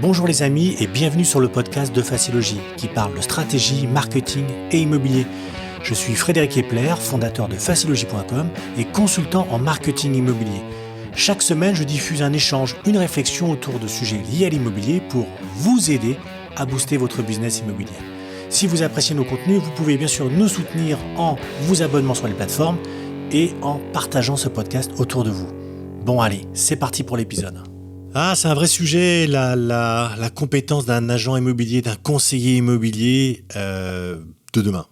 Bonjour les amis et bienvenue sur le podcast de Facilogie qui parle de stratégie, marketing et immobilier. Je suis Frédéric Epler, fondateur de Facilogie.com et consultant en marketing immobilier. Chaque semaine, je diffuse un échange, une réflexion autour de sujets liés à l'immobilier pour vous aider à booster votre business immobilier. Si vous appréciez nos contenus, vous pouvez bien sûr nous soutenir en vous abonnant sur les plateformes et en partageant ce podcast autour de vous. Bon allez, c'est parti pour l'épisode. C'est un vrai sujet, la compétence d'un agent immobilier, d'un conseiller immobilier de demain.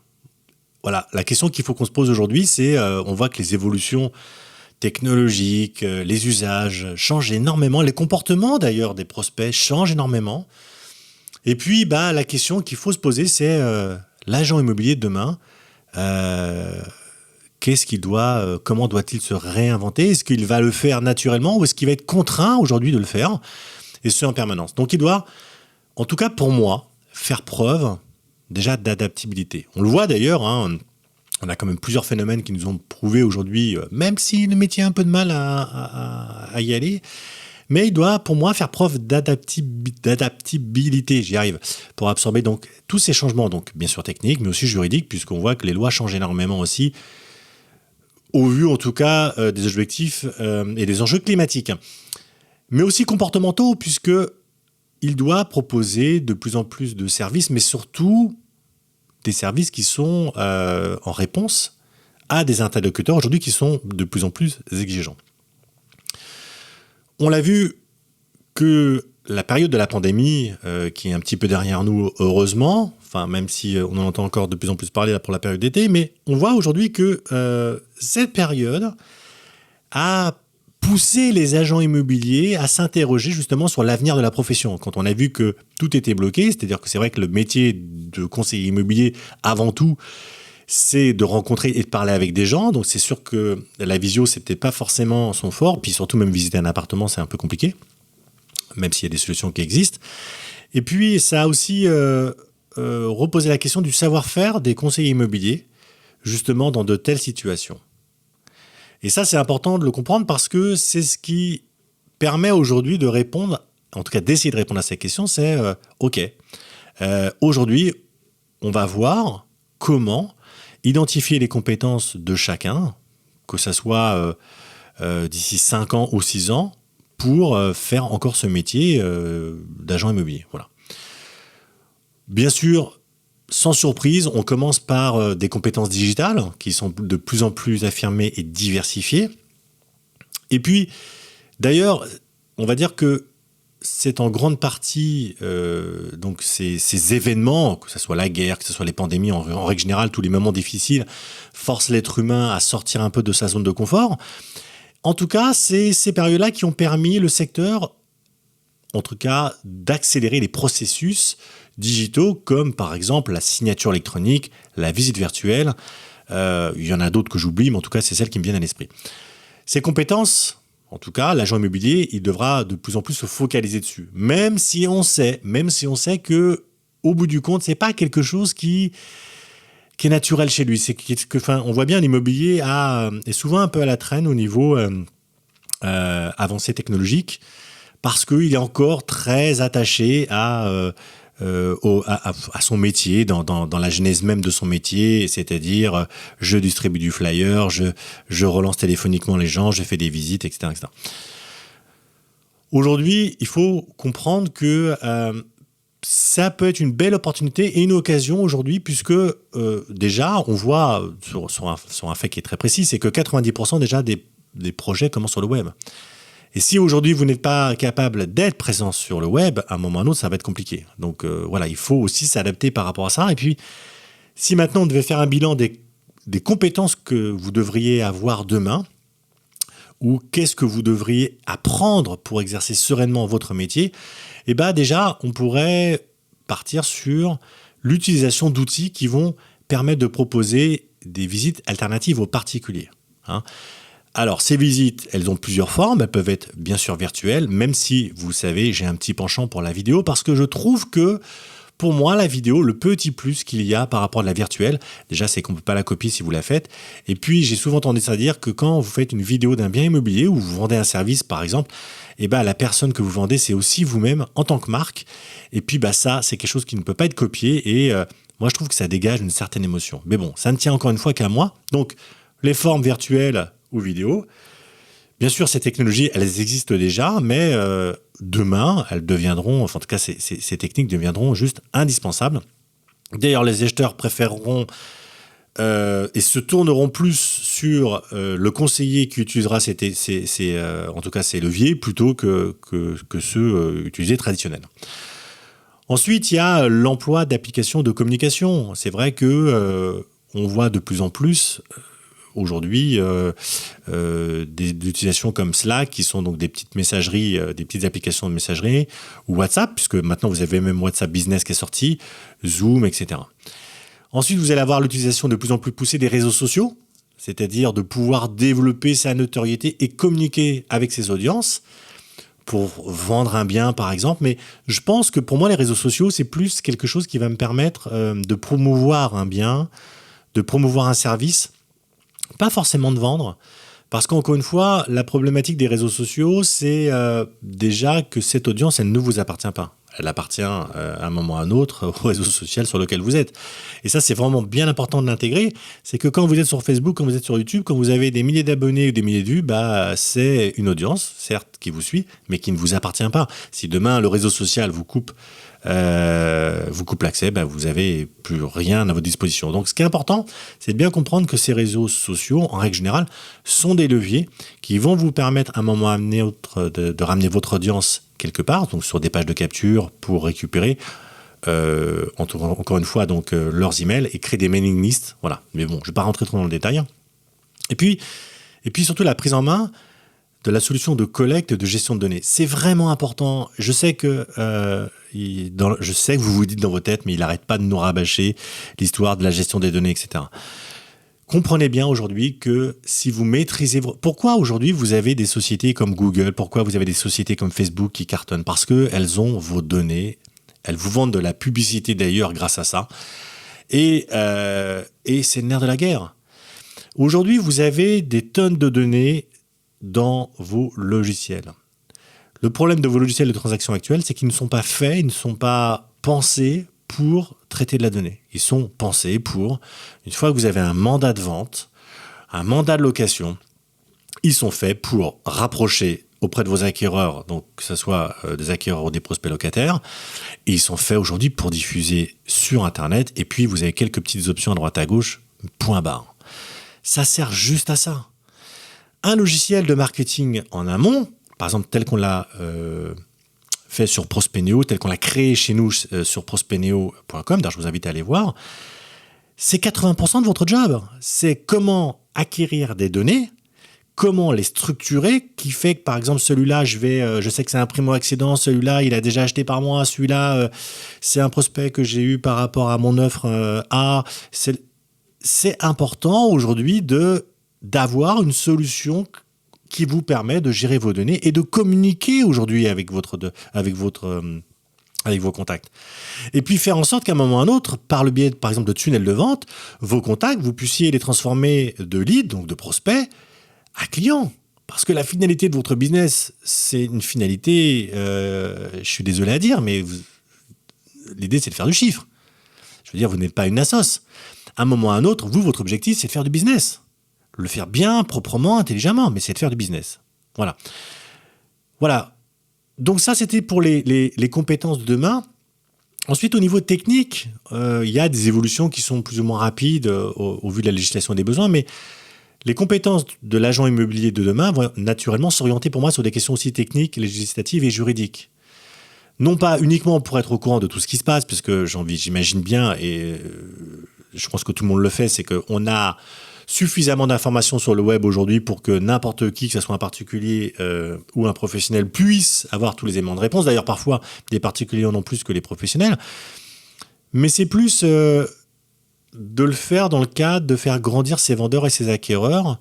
Voilà, la question qu'il faut qu'on se pose aujourd'hui, c'est on voit que les évolutions technologiques, les usages changent énormément, les comportements d'ailleurs des prospects changent énormément. Et puis la question qu'il faut se poser, c'est l'agent immobilier de demain. Qu'est-ce qu'il doit, comment doit-il se réinventer? Est-ce qu'il va le faire naturellement ou est-ce qu'il va être contraint aujourd'hui de le faire? Et ce en permanence. Donc il doit, en tout cas pour moi, faire preuve déjà d'adaptabilité. On le voit d'ailleurs, on a quand même plusieurs phénomènes qui nous ont prouvé aujourd'hui, même si le métier a un peu de mal à y aller, mais il doit pour moi faire preuve d'adaptabilité, j'y arrive, pour absorber donc tous ces changements, donc bien sûr techniques, mais aussi juridiques, puisqu'on voit que les lois changent énormément aussi, au vu en tout cas des objectifs et des enjeux climatiques, mais aussi comportementaux, puisqu'il doit proposer de plus en plus de services, mais surtout des services qui sont en réponse à des interlocuteurs aujourd'hui qui sont de plus en plus exigeants. On l'a vu que la période de la pandémie, qui est un petit peu derrière nous, heureusement, même si on en entend encore de plus en plus parler là pour la période d'été, mais on voit aujourd'hui que cette période a poussé les agents immobiliers à s'interroger justement sur l'avenir de la profession. Quand on a vu que tout était bloqué, c'est-à-dire que c'est vrai que le métier de conseiller immobilier, avant tout, c'est de rencontrer et de parler avec des gens. Donc c'est sûr que la visio, c'est peut-être pas forcément son fort. Puis surtout, même visiter un appartement, c'est un peu compliqué, même s'il y a des solutions qui existent. Et puis, ça a aussi reposé la question du savoir-faire des conseillers immobiliers, justement dans de telles situations. Et ça, c'est important de le comprendre parce que c'est ce qui permet aujourd'hui de répondre, en tout cas d'essayer de répondre à cette question, c'est aujourd'hui, on va voir comment identifier les compétences de chacun, que ça soit d'ici 5 ans ou 6 ans, pour faire encore ce métier d'agent immobilier. Voilà. Bien sûr, sans surprise, on commence par des compétences digitales qui sont de plus en plus affirmées et diversifiées. Et puis, d'ailleurs, on va dire que c'est en grande partie donc ces événements, que ce soit la guerre, que ce soit les pandémies, en règle générale, tous les moments difficiles forcent l'être humain à sortir un peu de sa zone de confort. En tout cas, c'est ces périodes-là qui ont permis le secteur, en tout cas, d'accélérer les processus digitaux, comme par exemple la signature électronique, la visite virtuelle. Il y en a d'autres que j'oublie, mais en tout cas, c'est celles qui me viennent à l'esprit. Ces compétences, en tout cas, l'agent immobilier, il devra de plus en plus se focaliser dessus. Même si on sait que, au bout du compte, c'est pas quelque chose qui est naturel chez lui. On voit bien l'immobilier est souvent un peu à la traîne au niveau avancée technologique, parce qu'il est encore très attaché à son métier, dans la genèse même de son métier, c'est-à-dire je distribue du flyer, je relance téléphoniquement les gens, je fais des visites, etc. etc. Aujourd'hui, il faut comprendre que ça peut être une belle opportunité et une occasion aujourd'hui, puisque déjà, on voit sur un fait qui est très précis, c'est que 90% déjà des projets commencent sur le web. Et si aujourd'hui, vous n'êtes pas capable d'être présent sur le web, à un moment ou à un autre, ça va être compliqué. Donc voilà, il faut aussi s'adapter par rapport à ça. Et puis, si maintenant on devait faire un bilan des compétences que vous devriez avoir demain, ou qu'est-ce que vous devriez apprendre pour exercer sereinement votre métier, déjà, on pourrait partir sur l'utilisation d'outils qui vont permettre de proposer des visites alternatives aux particuliers. Alors, ces visites, elles ont plusieurs formes. Elles peuvent être bien sûr virtuelles, même si, vous le savez, j'ai un petit penchant pour la vidéo, parce que je trouve que Pour moi, la vidéo, le petit plus qu'il y a par rapport à la virtuelle, déjà, c'est qu'on ne peut pas la copier si vous la faites. Et puis, j'ai souvent tendance à dire que quand vous faites une vidéo d'un bien immobilier ou vous vendez un service, par exemple, la personne que vous vendez, c'est aussi vous-même en tant que marque. Et puis, ça, c'est quelque chose qui ne peut pas être copié. Et moi, je trouve que ça dégage une certaine émotion. Mais bon, ça ne tient encore une fois qu'à moi. Donc, les formes virtuelles ou vidéo, bien sûr, ces technologies, elles existent déjà, mais demain, elles deviendront, enfin, en tout cas, ces techniques deviendront juste indispensables. D'ailleurs, les acheteurs préféreront et se tourneront plus sur le conseiller qui utilisera en tout cas ces leviers plutôt que ceux utilisés traditionnels. Ensuite, il y a l'emploi d'applications de communication. C'est vrai que on voit de plus en plus aujourd'hui des utilisations comme Slack, qui sont donc des petites messageries, des petites applications de messagerie, ou WhatsApp, puisque maintenant vous avez même WhatsApp Business qui est sorti, Zoom, etc. Ensuite, vous allez avoir l'utilisation de plus en plus poussée des réseaux sociaux, c'est-à-dire de pouvoir développer sa notoriété et communiquer avec ses audiences pour vendre un bien, par exemple. Mais je pense que pour moi, les réseaux sociaux, c'est plus quelque chose qui va me permettre de promouvoir un bien, de promouvoir un service, pas forcément de vendre. Parce qu'encore une fois, la problématique des réseaux sociaux, c'est déjà que cette audience, elle ne vous appartient pas. Elle appartient à un moment ou à un autre au réseau social sur lequel vous êtes. Et ça, c'est vraiment bien important de l'intégrer. C'est que quand vous êtes sur Facebook, quand vous êtes sur YouTube, quand vous avez des milliers d'abonnés ou des milliers de vues, c'est une audience, certes, qui vous suit, mais qui ne vous appartient pas. Si demain, le réseau social vous coupe l'accès, vous n'avez plus rien à votre disposition. Donc, ce qui est important, c'est de bien comprendre que ces réseaux sociaux, en règle générale, sont des leviers qui vont vous permettre, à un moment amené autre, de ramener votre audience quelque part, donc sur des pages de capture pour récupérer, encore une fois, donc leurs emails et créer des mailing lists. Voilà. Mais bon, je ne vais pas rentrer trop dans le détail. Et puis surtout la prise en main de la solution de collecte et de gestion de données. C'est vraiment important. Je sais que vous vous dites dans vos têtes, mais il n'arrête pas de nous rabâcher l'histoire de la gestion des données, etc. Comprenez bien aujourd'hui que si vous maîtrisez... Pourquoi aujourd'hui vous avez des sociétés comme Google, pourquoi vous avez des sociétés comme Facebook qui cartonnent? Parce qu'elles ont vos données, elles vous vendent de la publicité d'ailleurs grâce à ça, et c'est le nerf de la guerre. Aujourd'hui, vous avez des tonnes de données dans vos logiciels. Le problème de vos logiciels de transaction actuels, c'est qu'ils ne sont pas faits, ils ne sont pas pensés pour traiter de la donnée. Ils sont pensés pour, une fois que vous avez un mandat de vente, un mandat de location, ils sont faits pour rapprocher auprès de vos acquéreurs, donc que ce soit des acquéreurs ou des prospects locataires, et ils sont faits aujourd'hui pour diffuser sur Internet, et puis vous avez quelques petites options à droite à gauche, point barre. Ça sert juste à ça. Un logiciel de marketing en amont, par exemple tel qu'on l'a fait sur Prospeneo, tel qu'on l'a créé chez nous sur prospeneo.com, d'ailleurs je vous invite à aller voir, c'est 80% de votre job. C'est comment acquérir des données, comment les structurer, qui fait que par exemple celui-là, je sais que c'est un primo-accédant, celui-là il a déjà acheté par moi, celui-là c'est un prospect que j'ai eu par rapport à mon offre A. C'est important aujourd'hui d'avoir une solution qui vous permet de gérer vos données et de communiquer aujourd'hui avec vos contacts. Et puis faire en sorte qu'à un moment ou à un autre, par le biais, par exemple, de tunnels de vente, vos contacts, vous puissiez les transformer de leads, donc de prospects, à clients. Parce que la finalité de votre business, c'est une finalité, je suis désolé à dire, mais l'idée, c'est de faire du chiffre. Je veux dire, vous n'êtes pas une assoce. À un moment ou à un autre, votre objectif, c'est de faire du business. Le faire bien, proprement, intelligemment, mais c'est de faire du business. Voilà. Donc ça, c'était pour les compétences de demain. Ensuite, au niveau technique, il y a des évolutions qui sont plus ou moins rapides au vu de la législation et des besoins, mais les compétences de l'agent immobilier de demain vont naturellement s'orienter pour moi sur des questions aussi techniques, législatives et juridiques. Non pas uniquement pour être au courant de tout ce qui se passe, puisque j'imagine bien, et je pense que tout le monde le fait, c'est qu'on a suffisamment d'informations sur le web aujourd'hui pour que n'importe qui, que ce soit un particulier ou un professionnel, puisse avoir tous les éléments de réponse. D'ailleurs, parfois, des particuliers en ont plus que les professionnels. Mais c'est plus de le faire dans le cadre de faire grandir ses vendeurs et ses acquéreurs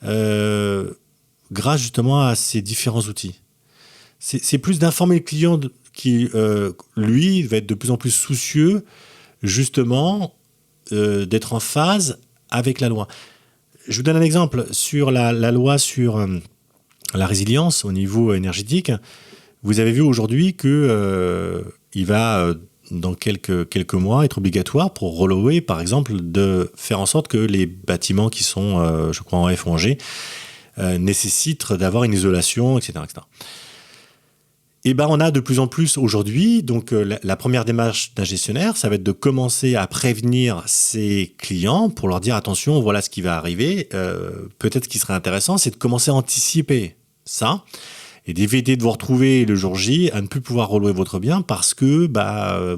grâce justement à ces différents outils. C'est plus d'informer le client qui, lui, va être de plus en plus soucieux, justement, d'être en phase avec la loi. Je vous donne un exemple sur la loi sur la résilience au niveau énergétique. Vous avez vu aujourd'hui que il va, dans quelques mois, être obligatoire pour Reloway, par exemple, de faire en sorte que les bâtiments qui sont, je crois, en F ou en G, nécessitent d'avoir une isolation, etc., etc. Et ben, on a de plus en plus aujourd'hui, donc la première démarche d'un gestionnaire, ça va être de commencer à prévenir ses clients pour leur dire attention, voilà ce qui va arriver. Peut-être ce qui serait intéressant, c'est de commencer à anticiper ça et d'éviter de vous retrouver le jour J à ne plus pouvoir relouer votre bien parce que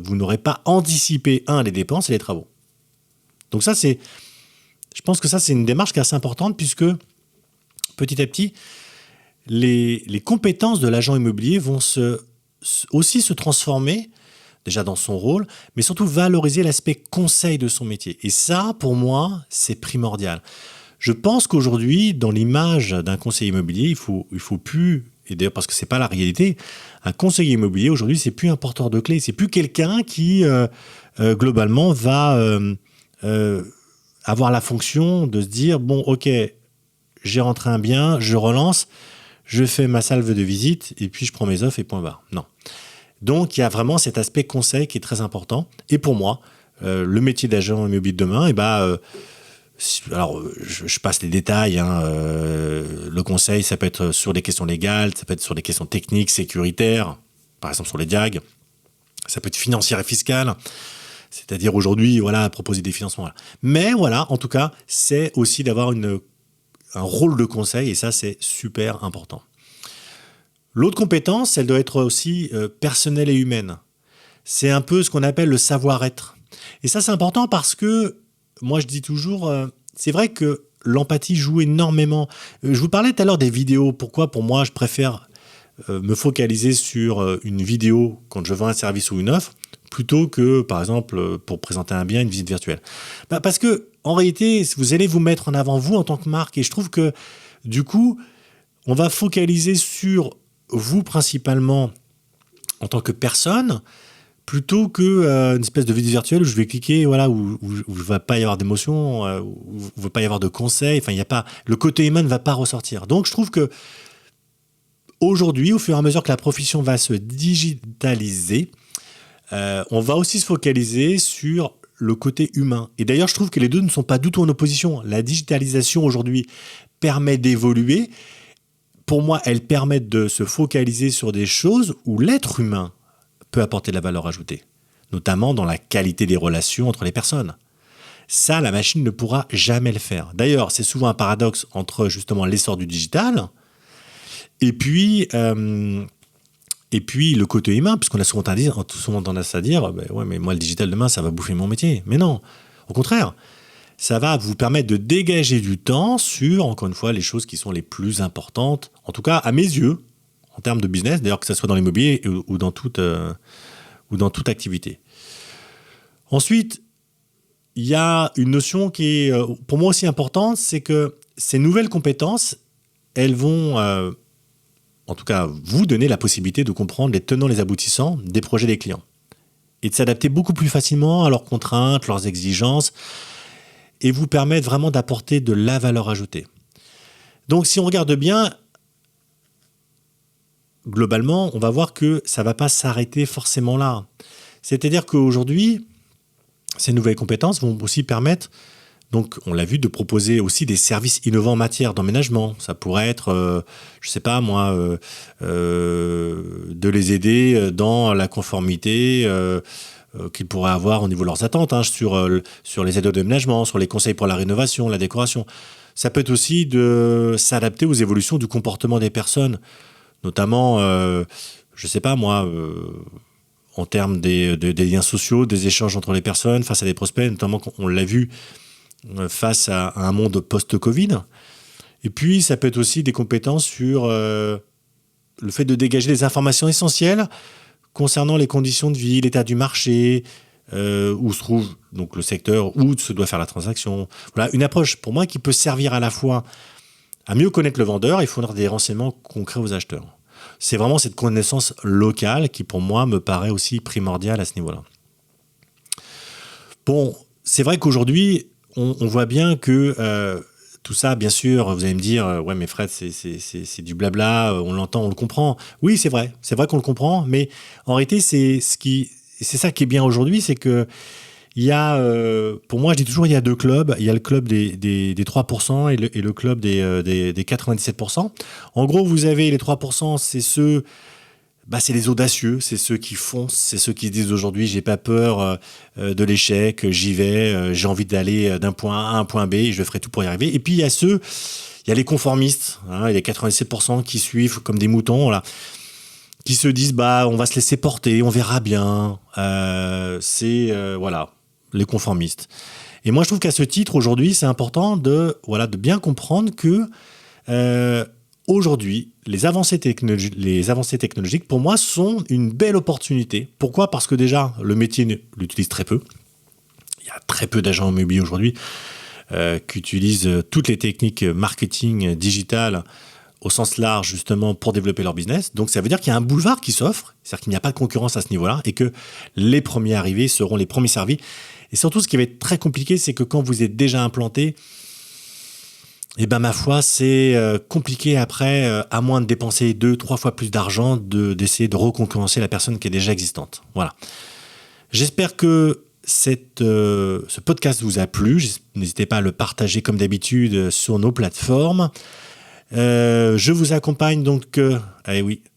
vous n'aurez pas anticipé les dépenses et les travaux. Donc ça, je pense que ça, c'est une démarche qui est assez importante puisque petit à petit, les compétences de l'agent immobilier vont aussi se transformer, déjà dans son rôle, mais surtout valoriser l'aspect conseil de son métier. Et ça, pour moi, c'est primordial. Je pense qu'aujourd'hui, dans l'image d'un conseiller immobilier, il faut plus, et d'ailleurs parce que c'est pas la réalité, un conseiller immobilier aujourd'hui, c'est plus un porteur de clés, c'est plus quelqu'un qui, globalement, va avoir la fonction de se dire, bon, ok, j'ai rentré un bien, je relance, je fais ma salve de visite et puis je prends mes offres et point barre. Non. Donc, il y a vraiment cet aspect conseil qui est très important. Et pour moi, le métier d'agent immobilier de demain, alors, je passe les détails. Le conseil, ça peut être sur des questions légales, ça peut être sur des questions techniques, sécuritaires, par exemple sur les diag. Ça peut être financière et fiscale. C'est-à-dire aujourd'hui, voilà, proposer des financements. Voilà. Mais voilà, en tout cas, c'est aussi d'avoir un rôle de conseil et ça, c'est super important. L'autre compétence, elle doit être aussi personnelle et humaine. C'est un peu ce qu'on appelle le savoir-être. Et ça, c'est important parce que, moi, je dis toujours, c'est vrai que l'empathie joue énormément. Je vous parlais tout à l'heure des vidéos. Pourquoi, pour moi, je préfère me focaliser sur une vidéo quand je vends un service ou une offre, plutôt que, par exemple, pour présenter un bien, une visite virtuelle. Parce que, en réalité, vous allez vous mettre en avant, vous, en tant que marque. Et je trouve que, du coup, on va focaliser sur vous, principalement, en tant que personne, plutôt qu'une espèce de visite virtuelle où je vais cliquer, voilà, où il ne va pas y avoir d'émotion, où il ne va pas y avoir de conseils. Enfin, le côté humain ne va pas ressortir. Donc, je trouve que aujourd'hui, au fur et à mesure que la profession va se digitaliser, on va aussi se focaliser sur le côté humain. Et d'ailleurs, je trouve que les deux ne sont pas du tout en opposition. La digitalisation aujourd'hui permet d'évoluer. Pour moi, elle permet de se focaliser sur des choses où l'être humain peut apporter de la valeur ajoutée, notamment dans la qualité des relations entre les personnes. Ça, la machine ne pourra jamais le faire. D'ailleurs, c'est souvent un paradoxe entre justement l'essor du digital et puis le côté humain, puisqu'on a souvent tendance à dire ouais, mais moi, le digital demain, ça va bouffer mon métier. Mais non, au contraire, ça va vous permettre de dégager du temps sur, encore une fois, les choses qui sont les plus importantes, en tout cas à mes yeux, en termes de business, d'ailleurs que ce soit dans l'immobilier ou dans toute activité. Ensuite, il y a une notion qui est pour moi aussi importante, c'est que ces nouvelles compétences, elles vont, en tout cas, vous donner la possibilité de comprendre les tenants, les aboutissants des projets des clients et de s'adapter beaucoup plus facilement à leurs contraintes, leurs exigences et vous permettre vraiment d'apporter de la valeur ajoutée. Donc, si on regarde bien, globalement, on va voir que ça ne va pas s'arrêter forcément là. C'est-à-dire qu'aujourd'hui, ces nouvelles compétences vont aussi permettre, donc on l'a vu, de proposer aussi des services innovants en matière d'emménagement. Ça pourrait être, je ne sais pas moi, de les aider dans la conformité qu'ils pourraient avoir au niveau de leurs attentes, sur les aides au déménagement, sur les conseils pour la rénovation, la décoration. Ça peut être aussi de s'adapter aux évolutions du comportement des personnes, notamment, je ne sais pas moi, en termes des liens sociaux, des échanges entre les personnes face à des prospects, notamment on l'a vu face à un monde post-Covid. Et puis, ça peut être aussi des compétences sur le fait de dégager des informations essentielles concernant les conditions de vie, l'état du marché, où se trouve donc le secteur, où se doit faire la transaction. Voilà, une approche pour moi qui peut servir à la fois à mieux connaître le vendeur et fournir des renseignements concrets aux acheteurs. C'est vraiment cette connaissance locale qui, pour moi, me paraît aussi primordiale à ce niveau-là. Bon, c'est vrai qu'aujourd'hui, on voit bien que tout ça, bien sûr, vous allez me dire, ouais, mais Fred, c'est du blabla, on l'entend, on le comprend. Oui, c'est vrai qu'on le comprend, mais en réalité, c'est ça qui est bien aujourd'hui, c'est que il y a, pour moi, je dis toujours, il y a deux clubs. Il y a le club des 3% et le club des 97%. En gros, vous avez les 3%, c'est ceux, c'est les audacieux, c'est ceux qui foncent, c'est ceux qui se disent aujourd'hui, j'ai pas peur de l'échec, j'y vais, j'ai envie d'aller d'un point A à un point B, et je ferai tout pour y arriver. Et puis, il y a les conformistes, hein, il y a les 87% qui suivent comme des moutons, là, qui se disent, on va se laisser porter, on verra bien. Voilà, les conformistes. Et moi, je trouve qu'à ce titre, aujourd'hui, c'est important de bien comprendre que aujourd'hui, les avancées technologiques, pour moi, sont une belle opportunité. Pourquoi ? Parce que déjà, le métier l'utilise très peu. Il y a très peu d'agents immobiliers aujourd'hui qui utilisent toutes les techniques marketing digitales au sens large, justement, pour développer leur business. Donc, ça veut dire qu'il y a un boulevard qui s'offre, c'est-à-dire qu'il n'y a pas de concurrence à ce niveau-là, et que les premiers arrivés seront les premiers servis. Et surtout, ce qui va être très compliqué, c'est que quand vous êtes déjà implanté, ma foi, c'est compliqué après, à moins de dépenser 2-3 fois plus d'argent, d'essayer de reconcurrencer la personne qui est déjà existante. Voilà. J'espère que ce podcast vous a plu. N'hésitez pas à le partager comme d'habitude sur nos plateformes. Je vous accompagne donc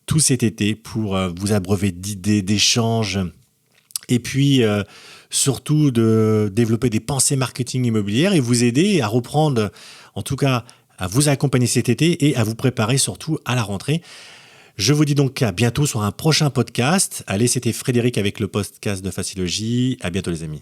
tout cet été pour vous abreuver d'idées, d'échanges et puis surtout de développer des pensées marketing immobilières et vous aider à reprendre, en tout cas à vous accompagner cet été et à vous préparer surtout à la rentrée. Je vous dis donc à bientôt sur un prochain podcast. Allez, c'était Frédéric avec le podcast de Facilogy. À bientôt les amis.